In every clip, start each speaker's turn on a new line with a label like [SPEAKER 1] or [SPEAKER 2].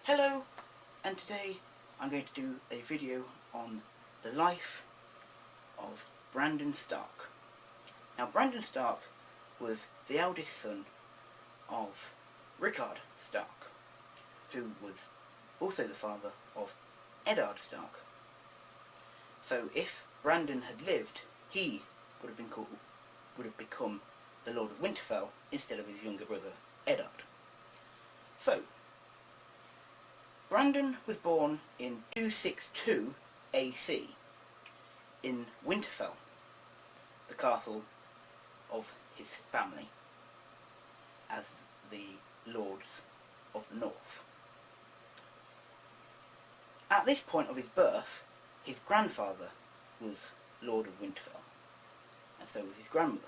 [SPEAKER 1] Hello, and today I'm going to do a video on the life of Brandon Stark. Now, Brandon Stark was the eldest son of Rickard Stark, who was also the father of Eddard Stark. So if Brandon had lived, he would have become the Lord of Winterfell instead of his younger brother Eddard. So Brandon was born in 262 AC in Winterfell, the castle of his family, as the Lords of the North. At this point of his birth, his grandfather was Lord of Winterfell, and so was his grandmother.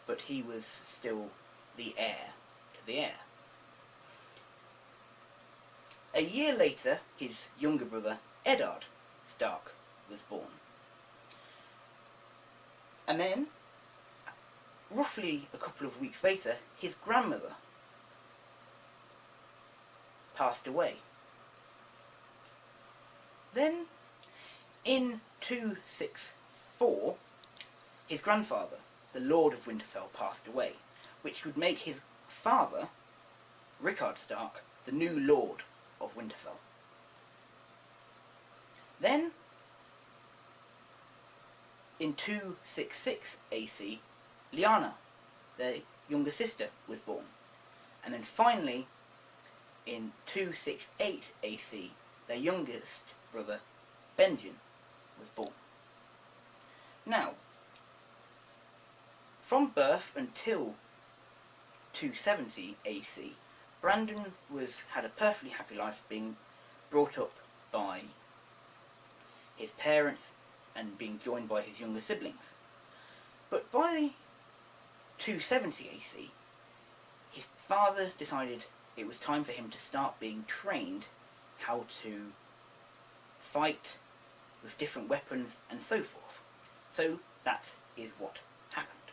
[SPEAKER 1] But he was still the heir to the heir. A year later, his younger brother Eddard Stark was born. And then, roughly a couple of weeks later, his grandmother passed away. Then, in 264, his grandfather, the Lord of Winterfell, passed away, which would make his father, Rickard Stark, the new Lord of Winterfell. Then, in 266 AC, Lyanna, their younger sister, was born. And then finally, in 268 AC, their youngest brother, Benjen, was born. Now, from birth until 270 AC, Brandon had a perfectly happy life, being brought up by his parents and being joined by his younger siblings. But by 270 AC, his father decided it was time for him to start being trained how to fight with different weapons and so forth. So that is what happened.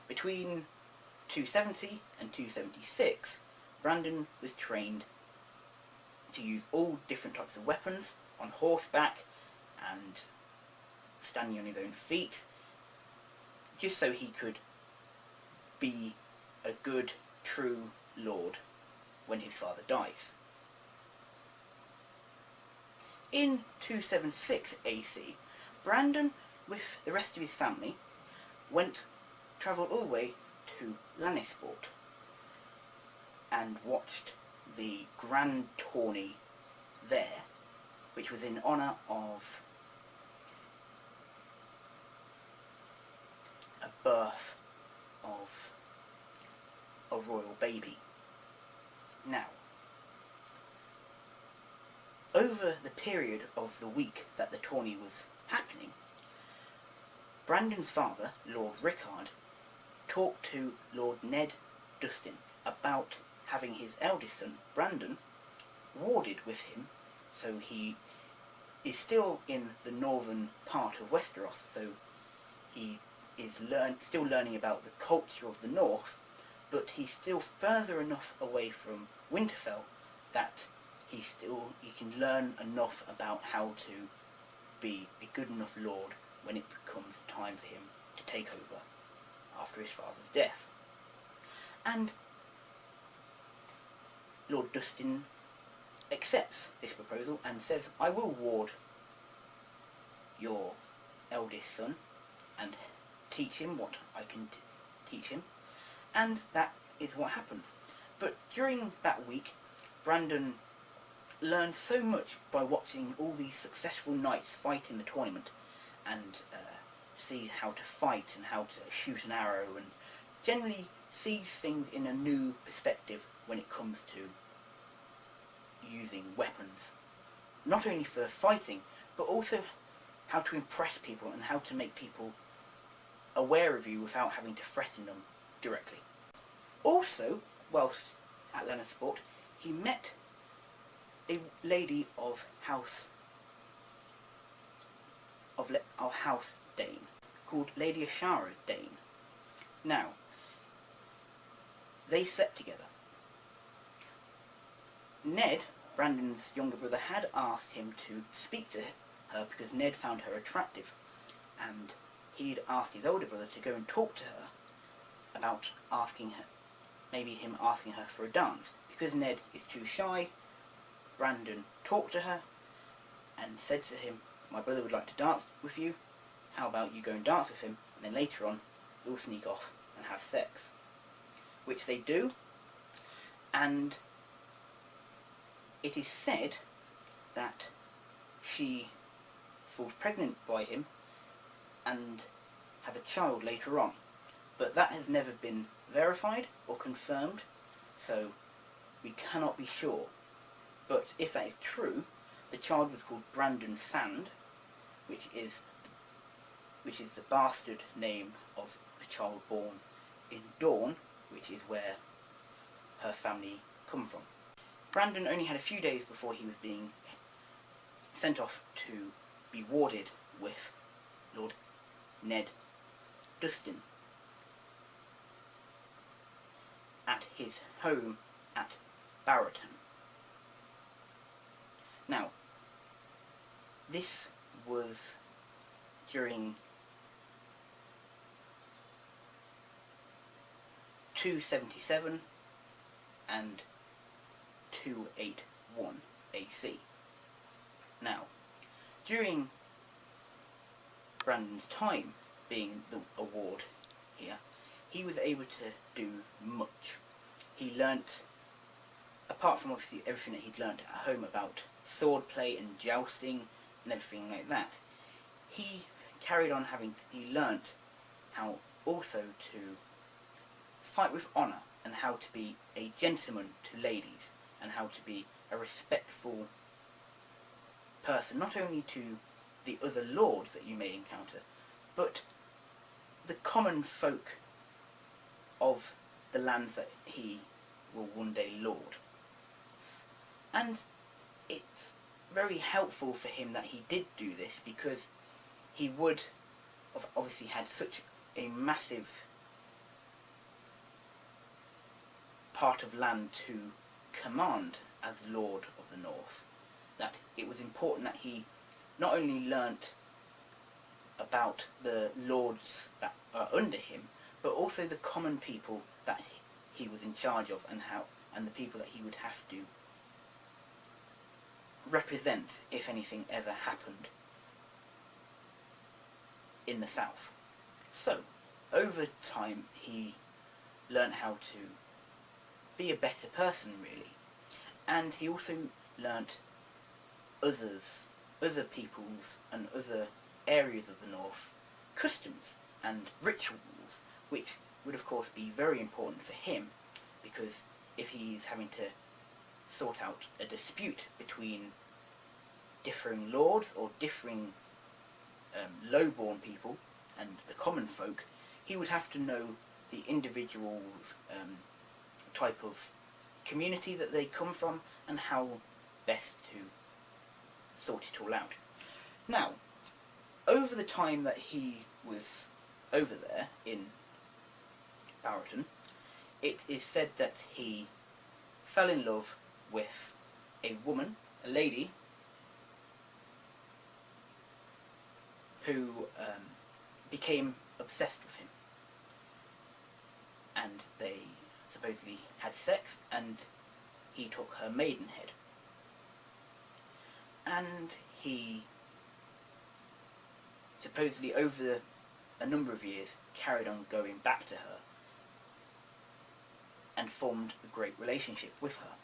[SPEAKER 1] Between 270 and 276, Brandon was trained to use all different types of weapons on horseback and standing on his own feet, just so he could be a good, true lord when his father dies. In 276 AC, Brandon, with the rest of his family, travelled all the way to Lannisport and watched the grand tourney there, which was in honour of a birth of a royal baby. Now, over the period of the week that the tourney was happening, Brandon's father, Lord Rickard, talked to Lord Ned Dustin about having his eldest son, Brandon, warded with him, so he is still in the northern part of Westeros, so he is still learning about the culture of the north, but he's still further enough away from Winterfell that he can learn enough about how to be a good enough lord when it becomes time for him to take over after his father's death. And Lord Dustin accepts this proposal and says, I will ward your eldest son and teach him what I can teach him. And that is what happens. But during that week, Brandon learned so much by watching all these successful knights fight in the tournament and see how to fight and how to shoot an arrow, and generally sees things in a new perspective when it comes to using weapons, not only for fighting but also how to impress people and how to make people aware of you without having to threaten them directly. Also, whilst at Lannisport, he met a lady of House Dane, called Lady Ashara Dane. Now, they slept together, Ned, Brandon's younger brother, had asked him to speak to her because Ned found her attractive, and he'd asked his older brother to go and talk to her about asking her, maybe him asking her for a dance. Because Ned is too shy, Brandon talked to her and said to him, "My brother would like to dance with you, how about you go and dance with him, and then later on we'll sneak off and have sex." Which they do, and it is said that she falls pregnant by him and has a child later on. But that has never been verified or confirmed, so we cannot be sure. But if that is true, the child was called Brandon Sand, which is the bastard name of a child born in Dawn, which is where her family come from. Brandon only had a few days before he was being sent off to be warded with Lord Ned Dustin at his home at Barrowton. Now, this was during 277 and 281 AC. Now, during Brandon's time being the ward here, he was able to do much. He learnt, apart from obviously everything that he'd learnt at home about swordplay and jousting and everything like that, he carried on he learnt how also to fight with honour and how to be a gentleman to ladies and how to be a respectful person, not only to the other lords that you may encounter, but the common folk of the lands that he will one day lord. And it's very helpful for him that he did do this, because he would have obviously had such a massive part of land to command as Lord of the North, that it was important that he not only learnt about the lords that are under him, but also the common people that he was in charge of, and the people that he would have to represent if anything ever happened in the south. So, over time, he learned how to be a better person, really, and he also learnt other people's and other areas of the North customs and rituals, which would of course be very important for him, because if he's having to sort out a dispute between differing lords or differing low-born people and the common folk, he would have to know the individual's type of community that they come from and how best to sort it all out. Now, over the time that he was over there in Barrowton, it is said that he fell in love with a woman, a lady, who became obsessed with him, and they supposedly had sex, and he took her maidenhead, and he supposedly over a number of years carried on going back to her and formed a great relationship with her.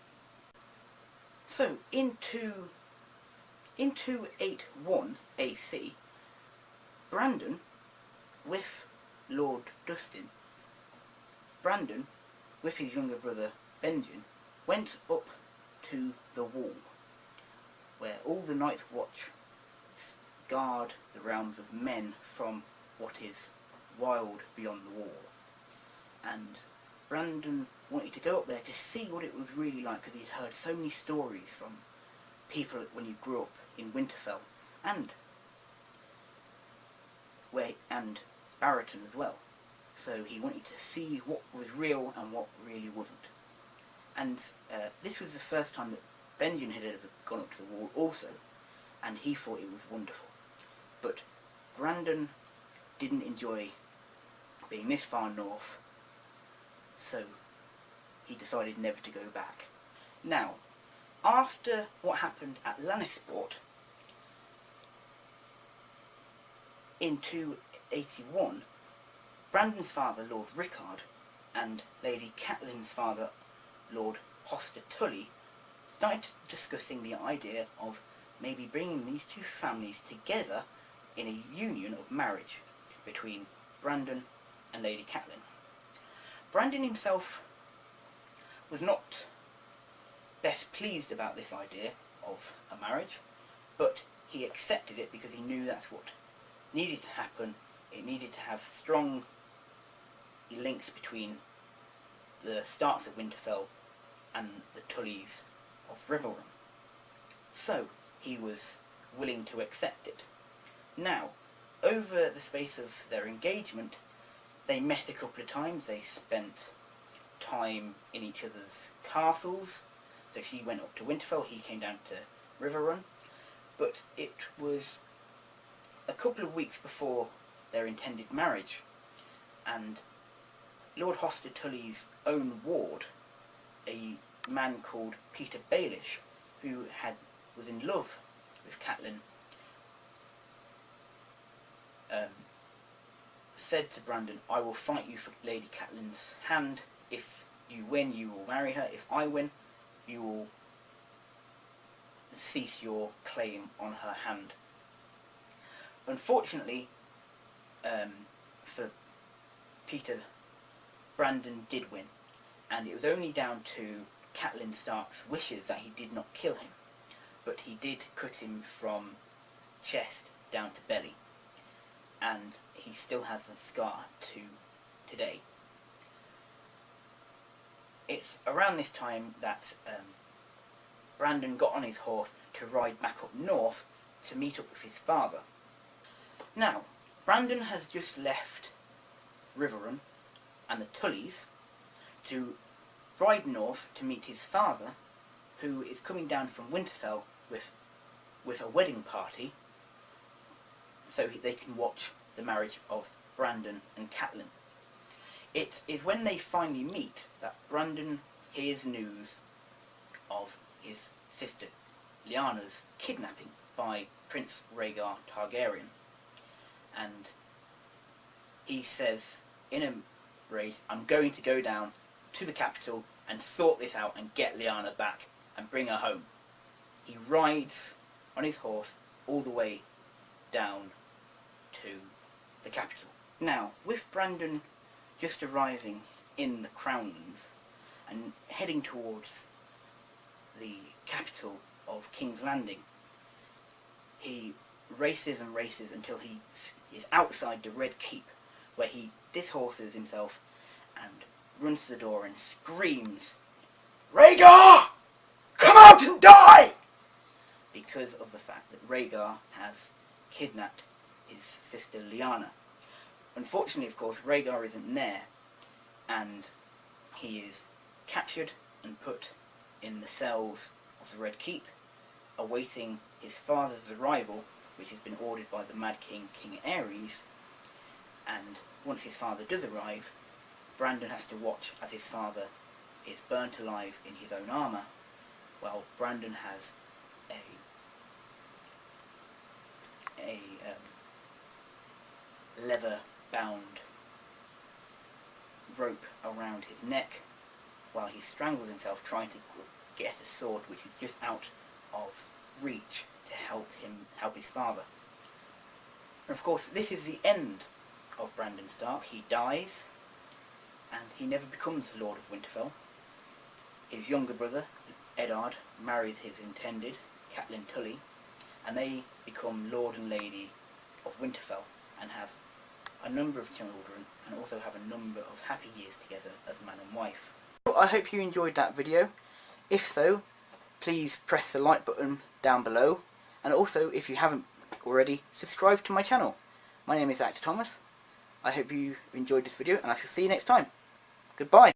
[SPEAKER 1] So in 281 AC, Brandon, with Lord Dustin, Brandon, with his younger brother Benjen, went up to the wall, where all the Night's Watch guard the realms of men from what is wild beyond the wall. And Brandon wanted to go up there to see what it was really like, because he'd heard so many stories from people when he grew up in Winterfell, and Barrowton as well. So he wanted to see what was real and what really wasn't. And this was the first time that Benjen had ever gone up to the wall also, and he thought it was wonderful. But Brandon didn't enjoy being this far north, so he decided never to go back. Now, after what happened at Lannisport in 281, Brandon's father, Lord Rickard, and Lady Catelyn's father, Lord Hoster Tully, started discussing the idea of maybe bringing these two families together in a union of marriage between Brandon and Lady Catelyn. Brandon himself was not best pleased about this idea of a marriage, but he accepted it because he knew that's what needed to happen. It needed to have strong links between the Starks of Winterfell and the Tullys of Riverrun. So he was willing to accept it. Now, over the space of their engagement, they met a couple of times. They spent time in each other's castles. So she went up to Winterfell, he came down to Riverrun. But it was a couple of weeks before their intended marriage, and Lord Hoster Tully's own ward, a man called Peter Baelish, who was in love with Catelyn, said to Brandon, "I will fight you for Lady Catelyn's hand. If you win, you will marry her. If I win, you will cease your claim on her hand." Unfortunately, for Peter, Brandon did win, and it was only down to Catelyn Stark's wishes that he did not kill him, but he did cut him from chest down to belly, and he still has the scar to today. It's around this time that Brandon got on his horse to ride back up north to meet up with his father. Now, Brandon has just left Riverrun and the Tullys to ride north to meet his father, who is coming down from Winterfell with a wedding party, so they can watch the marriage of Brandon and Catelyn. It is when they finally meet that Brandon hears news of his sister Lyanna's kidnapping by Prince Rhaegar Targaryen, and he says in a rage, "I'm going to go down to the capital and sort this out and get Lyanna back and bring her home." He rides on his horse all the way down to the capital. Now, with Brandon just arriving in the Crownlands and heading towards the capital of King's Landing, he races and races until he is outside the Red Keep, where he dishorses himself and runs to the door and screams, "Rhaegar! Come out and die!" because of the fact that Rhaegar has kidnapped his sister Lyanna. Unfortunately, of course, Rhaegar isn't there, and he is captured and put in the cells of the Red Keep, awaiting his father's arrival, which has been ordered by the Mad King, King Aerys. And once his father does arrive, Brandon has to watch as his father is burnt alive in his own armour, while Brandon has a leather-bound rope around his neck, while he strangles himself trying to get a sword which is just out of reach to help his father. And of course, this is the end of Brandon Stark. He dies, and he never becomes Lord of Winterfell. His younger brother, Eddard, marries his intended, Catelyn Tully, and they become Lord and Lady of Winterfell and have a number of children and also have a number of happy years together as man and wife. I hope you enjoyed that video. If so, please press the like button down below, and also, if you haven't already, subscribe to my channel. My name is Actor Thomas. I hope you enjoyed this video, and I shall see you next time. Goodbye.